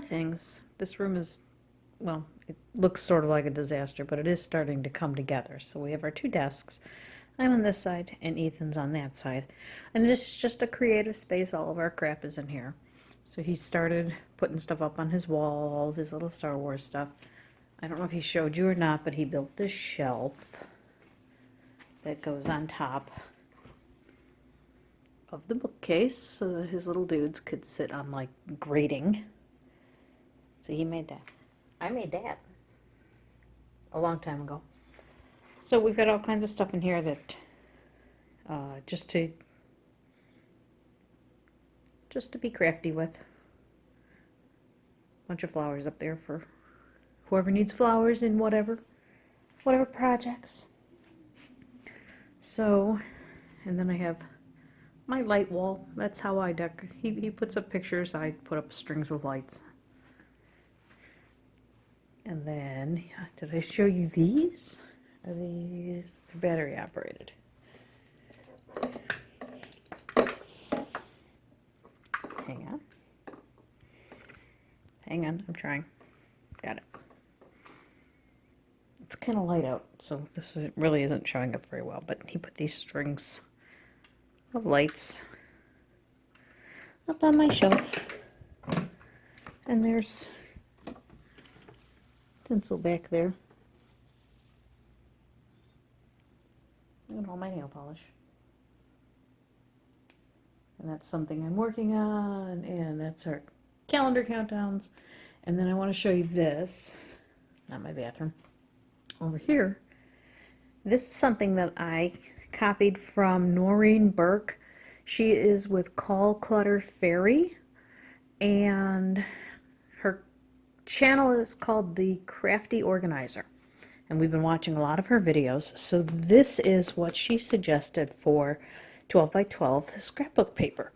the things, this room is, well, it looks sort of like a disaster, but it is starting to come together. So we have our two desks. I'm on this side and Ethan's on that side. And this is just a creative space. All of our crap is in here. So he started putting stuff up on his wall, all of his little Star Wars stuff. I don't know if he showed you or not, but he built this shelf that goes on top of the bookcase so that his little dudes could sit on like grating. So he made that. I made that a long time ago. So we've got all kinds of stuff in here that just to be crafty with. Bunch of flowers up there for whoever needs flowers in whatever projects. So, and then I have my light wall. That's how I decorate. He puts up pictures. I put up strings with lights. And then, did I show you these? Are these battery operated? Hang on. Hang on, I'm trying. Got it. It's kind of light out, so this really isn't showing up very well, but he put these strings of lights up on my shelf. And there's tinsel back there. And all my nail polish. And that's something I'm working on, and that's our calendar countdowns. And then I want to show you this, not my bathroom, over here. This is something that I copied from Noreen Burke. She is with Call Clutter Fairy, and her channel is called The Crafty Organizer. And we've been watching a lot of her videos. So this is what she suggested for 12 by 12 scrapbook paper.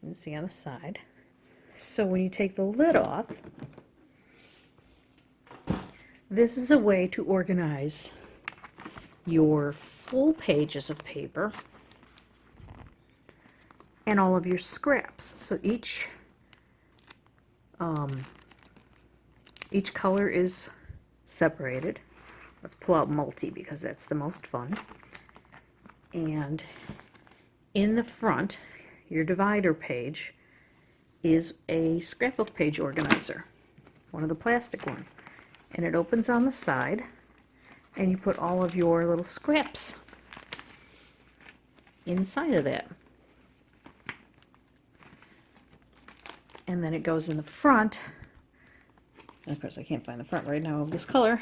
You can see on the side. So when you take the lid off, this is a way to organize your full pages of paper and all of your scraps. So each color is separated. Let's pull out multi because that's the most fun. And in the front, your divider page is a scrapbook page organizer, one of the plastic ones. And it opens on the side, and you put all of your little scraps inside of that. And then it goes in the front. And of course, I can't find the front right now of this color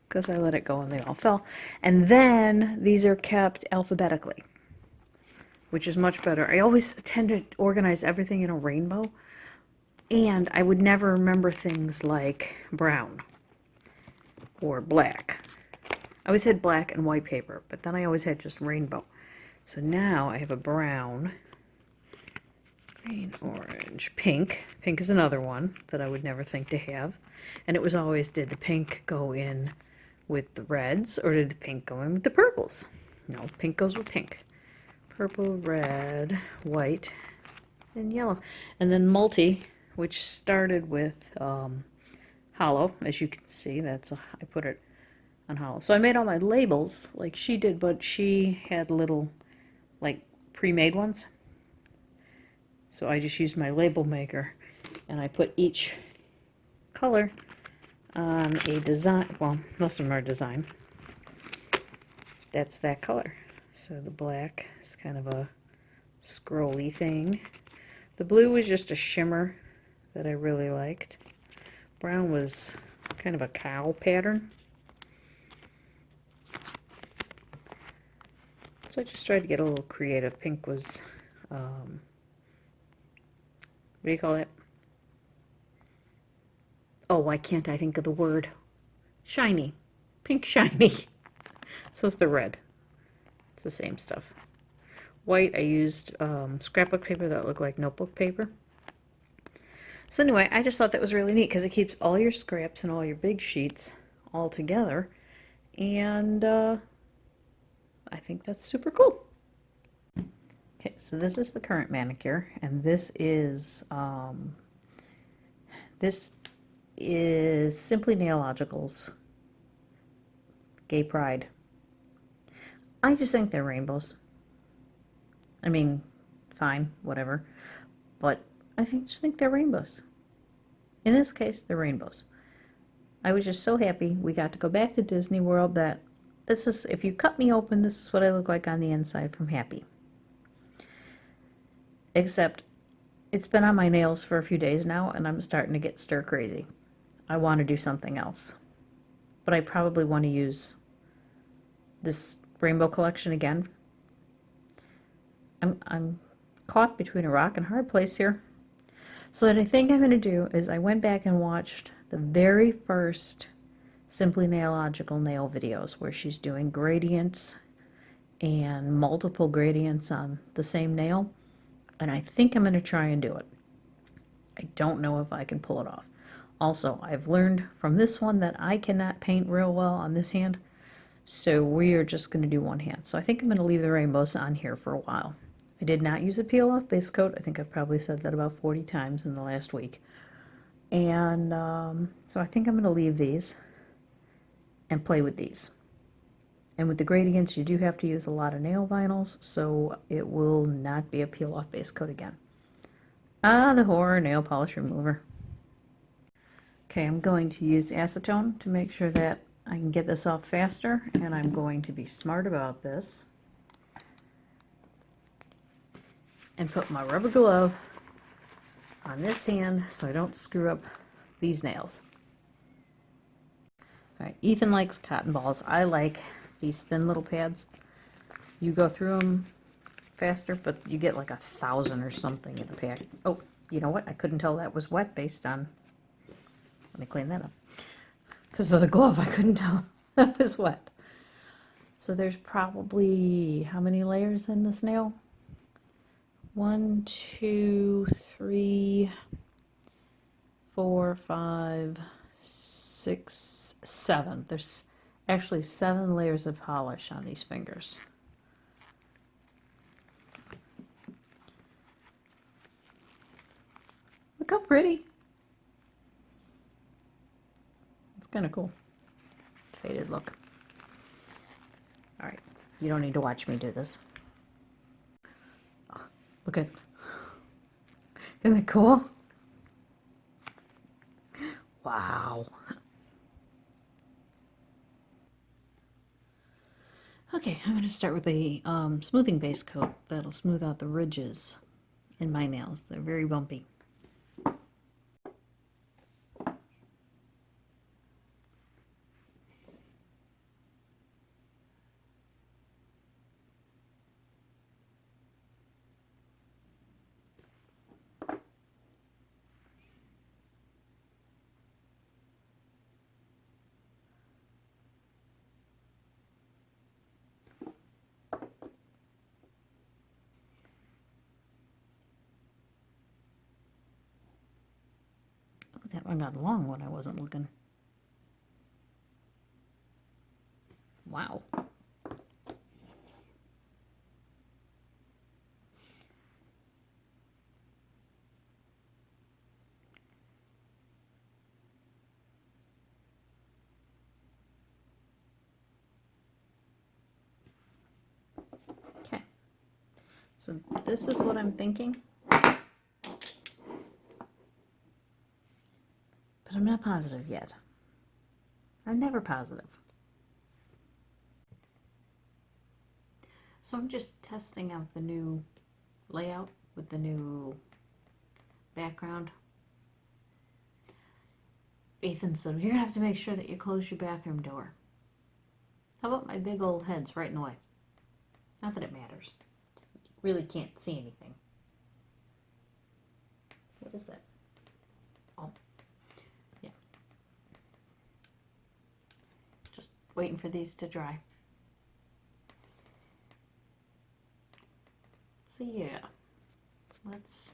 because I let it go and they all fell. And then these are kept alphabetically, which is much better. I always tend to organize everything in a rainbow, and I would never remember things like brown or black. I always had black and white paper, but then I always had just rainbow. So now I have a brown, green, orange, pink. Pink is another one that I would never think to have. And it was always, did the pink go in with the reds, or did the pink go in with the purples? No, pink goes with pink. Purple, red, white, and yellow. And then multi, which started with hollow, as you can see. I put it on hollow. So I made all my labels like she did, but she had little, like, pre-made ones. So I just used my label maker, and I put each color on a design. Well, most of them are design. That's that color. So the black is kind of a scrolly thing. The blue was just a shimmer that I really liked. Brown was kind of a cow pattern. So I just tried to get a little creative. Pink was, what do you call it? Oh, why can't I think of the word? Shiny. Pink shiny. So is the red. It's the same stuff. White, I used scrapbook paper that looked like notebook paper. So anyway, I just thought that was really neat because it keeps all your scraps and all your big sheets all together. And I think that's super cool. Okay, so this is the current manicure, and this is This is Simply Nailogical's Gay Pride. I just think they're rainbows. I mean, fine, whatever. But I just think they're rainbows. In this case, they're rainbows. I was just so happy we got to go back to Disney World that this is, if you cut me open, this is what I look like on the inside from happy. Except it's been on my nails for a few days now and I'm starting to get stir crazy. I want to do something else. But I probably want to use this rainbow collection again. I'm caught between a rock and a hard place here. So what I think I'm going to do is I went back and watched the very first Simply Nailogical nail videos where she's doing gradients and multiple gradients on the same nail. And I think I'm going to try and do it. I don't know if I can pull it off. Also, I've learned from this one that I cannot paint real well on this hand. So we are just going to do one hand. So I think I'm going to leave the rainbows on here for a while. I did not use a peel off base coat. I think I've probably said that about 40 times in the last week. And so I think I'm going to leave these and play with these. And with the gradients, you do have to use a lot of nail vinyls, so it will not be a peel off base coat again. Ah, the horror nail polish remover. Okay, I'm going to use acetone to make sure that I can get this off faster, and I'm going to be smart about this and put my rubber glove on this hand so I don't screw up these nails. Alright, Ethan likes cotton balls. I like these thin little pads. You go through them faster, but you get like 1,000 or something in a pack. Oh, you know what? I couldn't tell that was wet based on... Let me clean that up. Because of the glove, I couldn't tell that was wet. So there's probably, how many layers in this nail? 1, 2, 3, 4, 5, 6, 7. There's actually 7 layers of polish on these fingers. Look how pretty. It's kind of cool. Faded look. All right, you don't need to watch me do this. Oh, look at, isn't that cool? Wow. Okay, I'm going to start with a smoothing base coat that'll smooth out the ridges in my nails. They're very bumpy. That one got long when I wasn't looking. Wow. Okay. So this is what I'm thinking. But I'm not positive yet. I'm never positive. So I'm just testing out the new layout with the new background. Ethan said, you're gonna have to make sure that you close your bathroom door. How about my big old head's right in the way? Not that it matters. You really can't see anything. What is it? Oh. Yeah. Just waiting for these to dry. So yeah, let's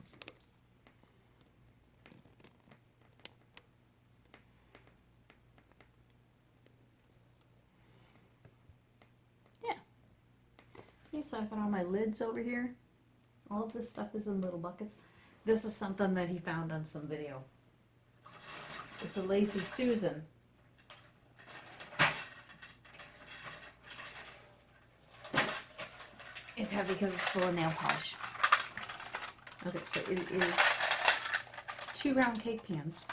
see, so I've got all my lids over here. All of this stuff is in little buckets. This is something that he found on some video. It's a Lazy Susan. It's heavy because it's full of nail polish. Okay, so it is 2 round cake pans.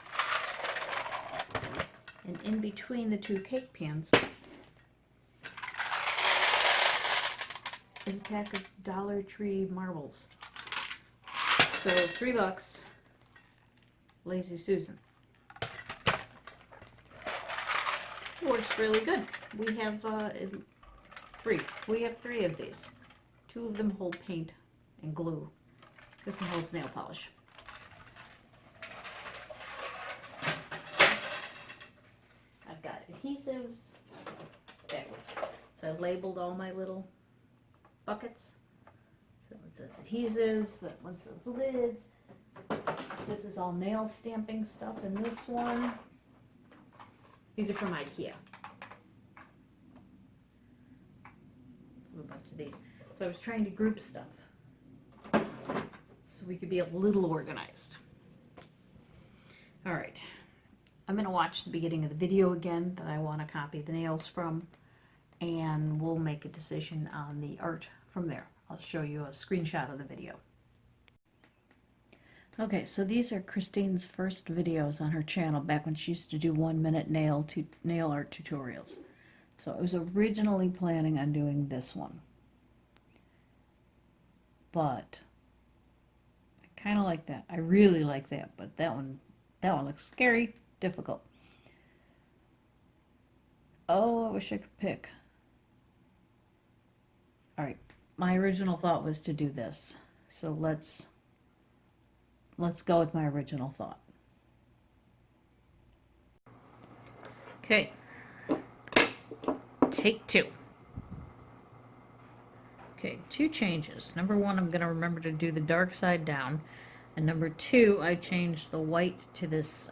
And in between the 2 cake pans is a pack of Dollar Tree marbles. So $3, Lazy Susan. Works really good. We have 3. We have 3 of these. 2 of them hold paint and glue. This one holds nail polish. I've got adhesives. It's backwards. So I labeled all my little buckets. So it says adhesives, that one says lids. This is all nail stamping stuff in this one. These are from IKEA. So a bunch of these. So I was trying to group stuff so we could be a little organized. All right. I'm going to watch the beginning of the video again that I want to copy the nails from, and we'll make a decision on the art from there. I'll show you a screenshot of the video. Okay, so these are Christine's first videos on her channel back when she used to do 1-minute nail art tutorials. So I was originally planning on doing this one, but I kind of like that. I really like that, but that one looks scary, difficult. Oh, I wish I could pick. All right, my original thought was to do this. So let's go with my original thought. Okay, take 2. Okay, 2 changes. Number 1, I'm going to remember to do the dark side down. And number 2, I changed the white to this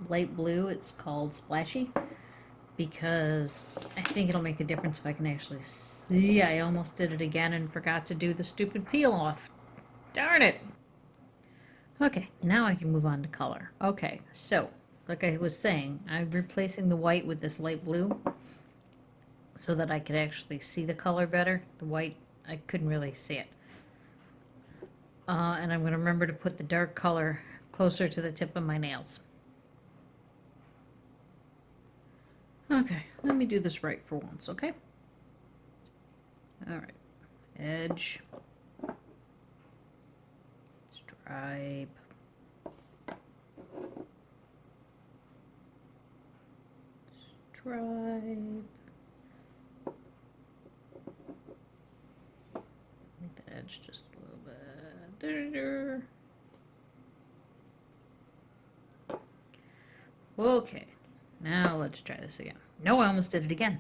light blue. It's called Splashy, because I think it'll make a difference if I can actually see. I almost did it again and forgot to do the stupid peel off. Darn it! Okay, now I can move on to color. Okay, so, like I was saying, I'm replacing the white with this light blue so that I could actually see the color better. The white, I couldn't really see it. And I'm going to remember to put the dark color closer to the tip of my nails. Okay, let me do this right for once, okay? All right, edge, stripe, stripe. Make that edge just a little bit. Okay, now let's try this again. No, I almost did it again.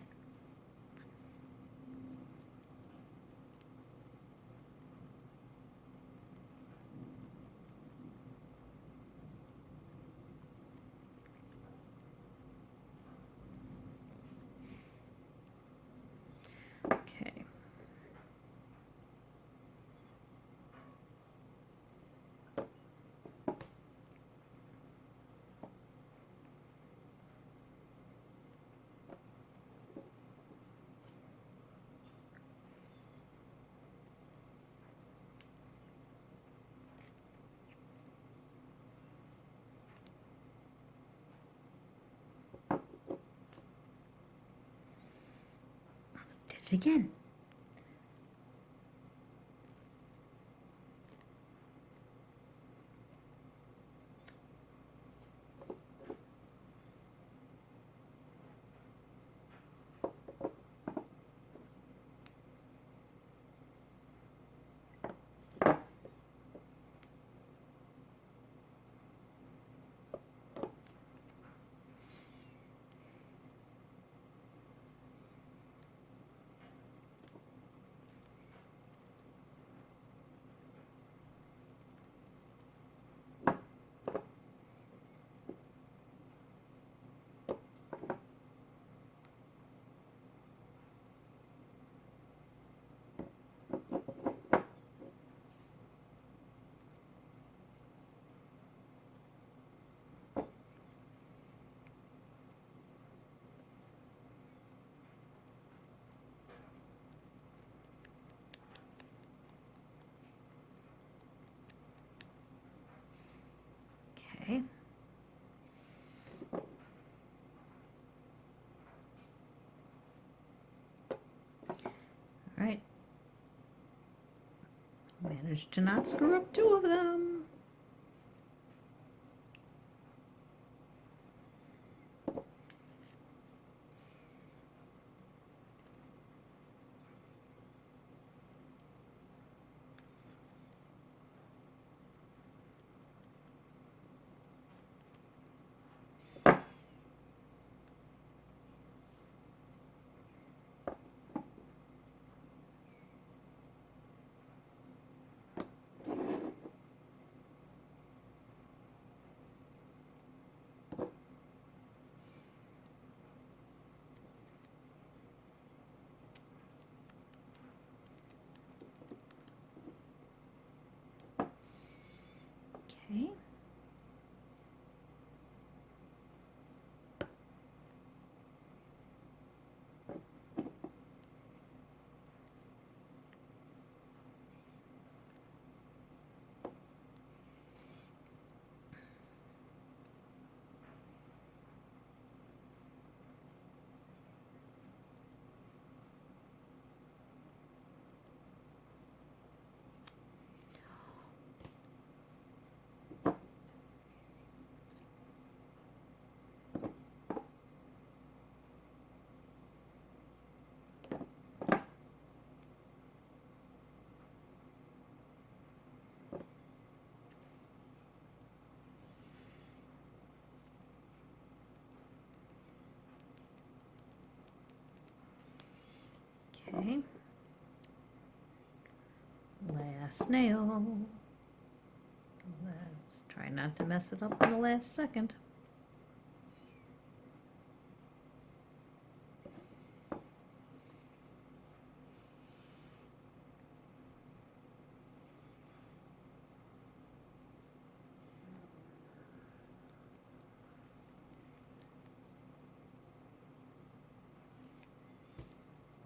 Okay. Did it again. Managed to not screw up two of them. Okay. Okay. Last nail. Let's try not to mess it up in the last second.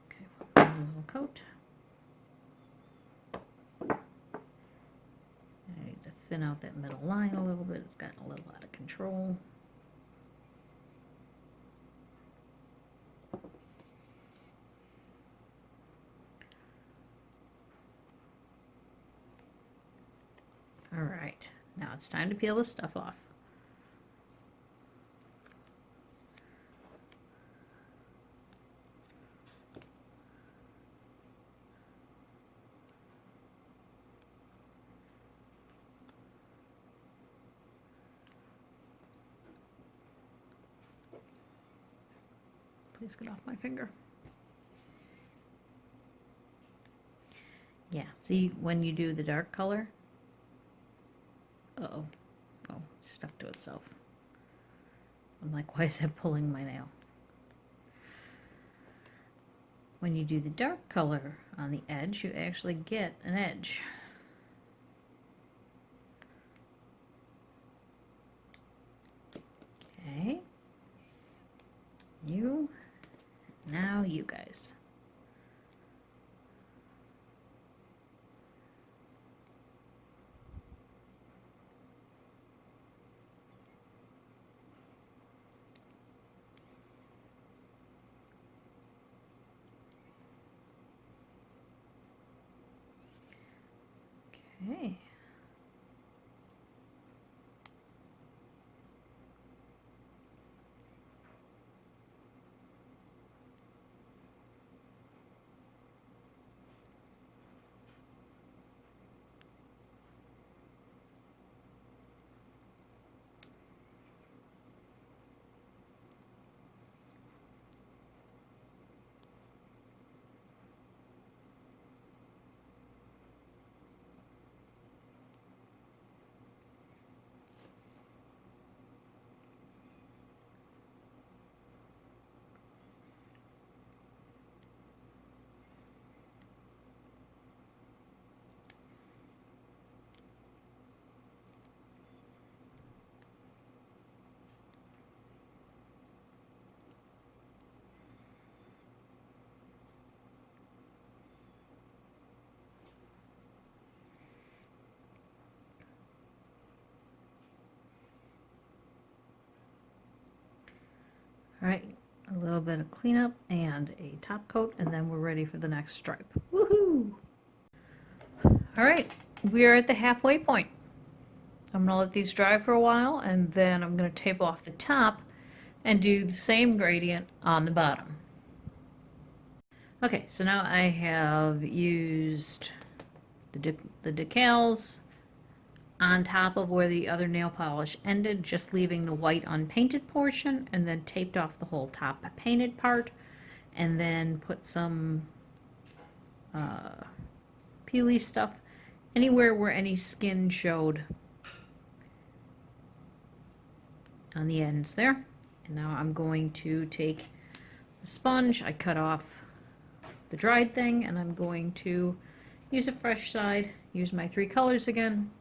Okay, one little coat. I need to thin out that middle line a little bit. It's gotten a little out of control. All right, now it's time to peel the stuff off. Please get off my finger. Yeah, see when you do the dark color? Uh-oh. Oh, it's stuck to itself. I'm like, why is that pulling my nail? When you do the dark color on the edge, you actually get an edge. Okay. Now you guys. Okay. All right, a little bit of cleanup and a top coat, and then we're ready for the next stripe. Woohoo! All right, we're at the halfway point. I'm going to let these dry for a while, and then I'm going to tape off the top and do the same gradient on the bottom. Okay, so now I have used the decals on top of where the other nail polish ended, just leaving the white unpainted portion, and then taped off the whole top painted part, and then put some peely stuff anywhere where any skin showed on the ends there. And now I'm going to take the sponge, I cut off the dried thing, and I'm going to use a fresh side, use my 3 colors again,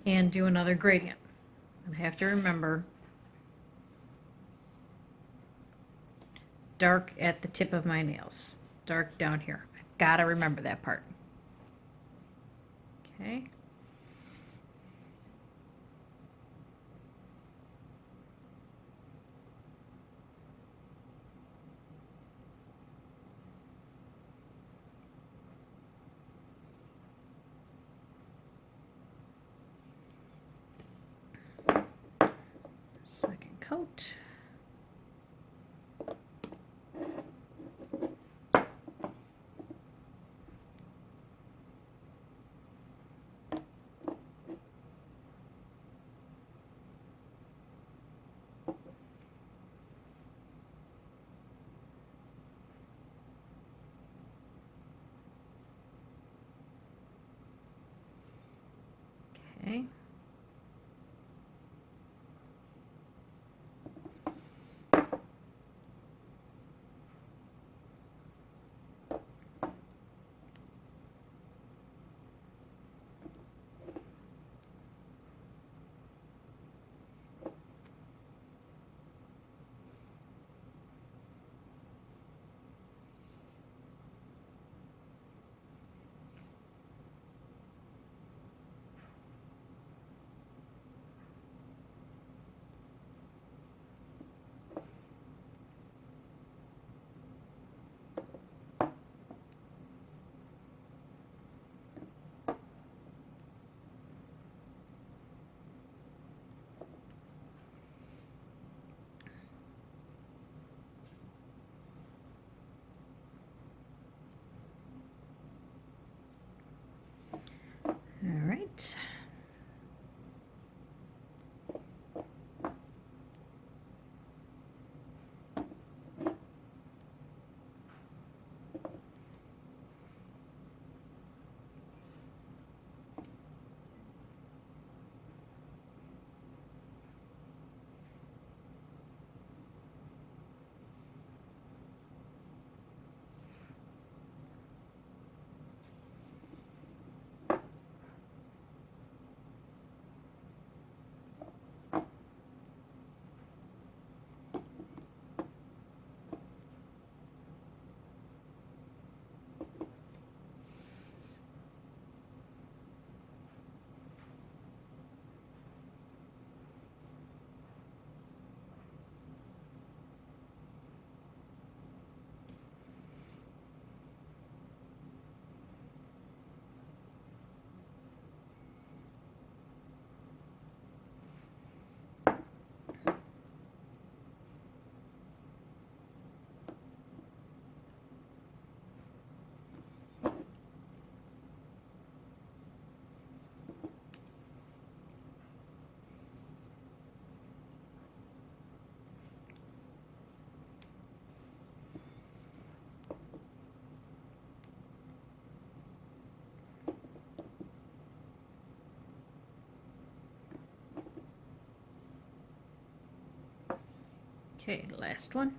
and do another gradient. And I have to remember dark at the tip of my nails, dark down here. I've got to remember that part. Okay. Second coat. Okay. All right. Okay, last one.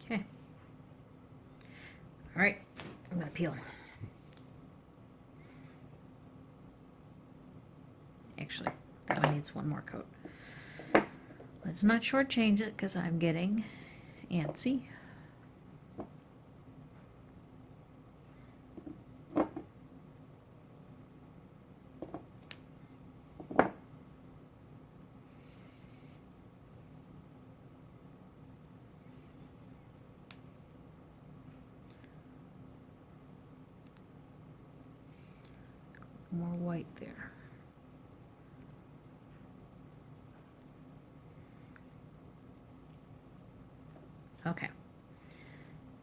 Okay. All right, I'm gonna peel. Actually, that one needs one more coat. Let's not shortchange it because I'm getting antsy. more white there. Okay,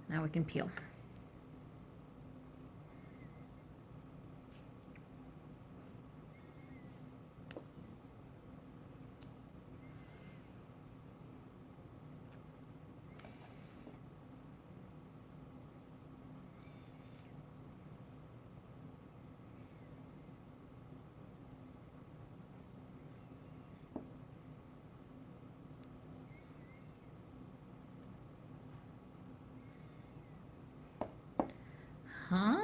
now we can peel. Huh?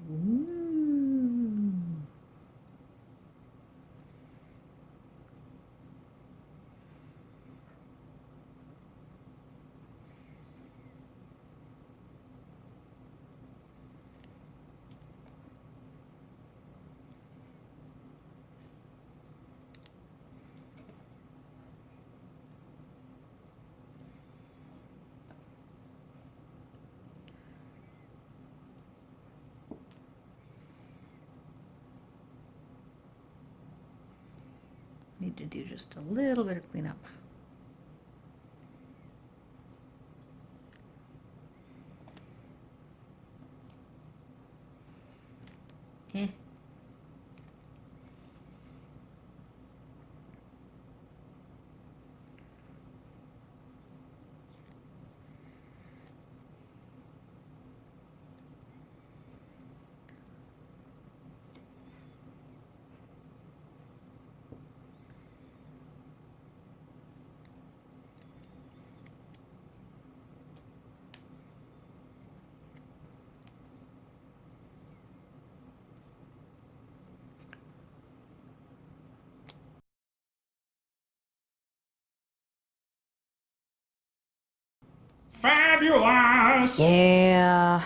Ooh. Need to do just a little bit of cleanup. Eh. Fabulous! Yeah.